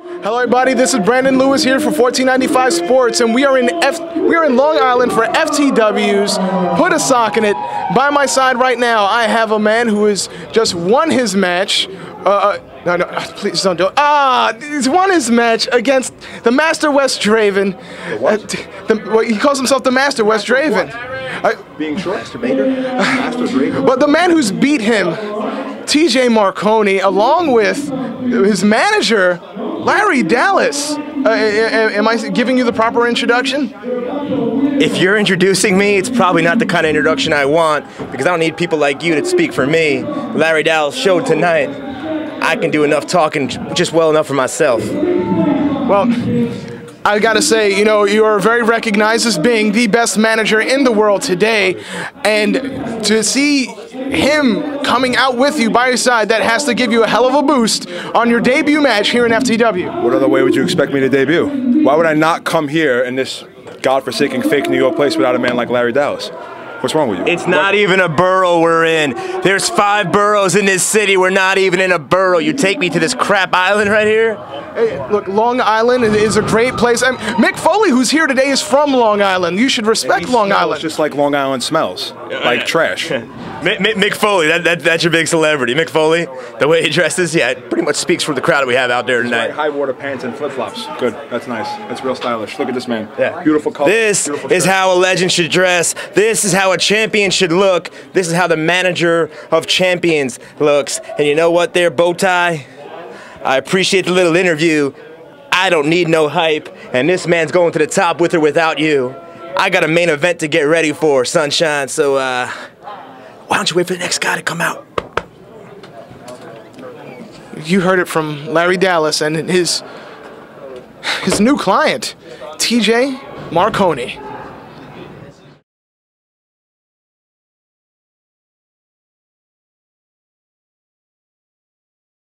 Hello everybody, this is Brandon Lewis here for 1495 Sports, and we are in Long Island for FTW's Put a Sock in It. By my side right now, I have a man who has just won his match. No, please don't do it. He's won his match against the Master Wes Draven. What? He calls himself the Master Wes Draven. Being short, Master Draven. But the man who's beat him, TJ Marconi, along with his manager, Larry Dallas. Am I giving you the proper introduction? If you're introducing me, it's probably not the kind of introduction I want, because I don't need people like you to speak for me. Larry Dallas showed tonight I can do enough talking just well enough for myself. Well, I gotta say, you know, you are very recognized as being the best manager in the world today, and to see him coming out with you by your side, that has to give you a hell of a boost on your debut match here in FTW. What other way would you expect me to debut? Why would I not come here in this godforsaken fake New York place without a man like Larry Dallas? What's wrong with you? It's not even a borough we're in. There's 5 boroughs in this city. We're not even in a borough. You take me to this crap island right here? Hey, look, Long Island is a great place. Mick Foley, who's here today, is from Long Island. You should respect Long Island. Just like Long Island smells, like trash. Mick Foley, that's your big celebrity. Mick Foley, the way he dresses, yeah, it pretty much speaks for the crowd we have out there tonight. High water pants and flip-flops. Good, that's nice. That's real stylish. Look at this man. Yeah. Beautiful color. This is how a legend should dress. This is how a champion should look. This is how the manager of champions looks. And you know what there, Bowtie? I appreciate the little interview. I don't need no hype, and this man's going to the top with or without you. I got a main event to get ready for, Sunshine, so why don't you wait for the next guy to come out? You heard it from Larry Dallas and his new client, TJ Marconi.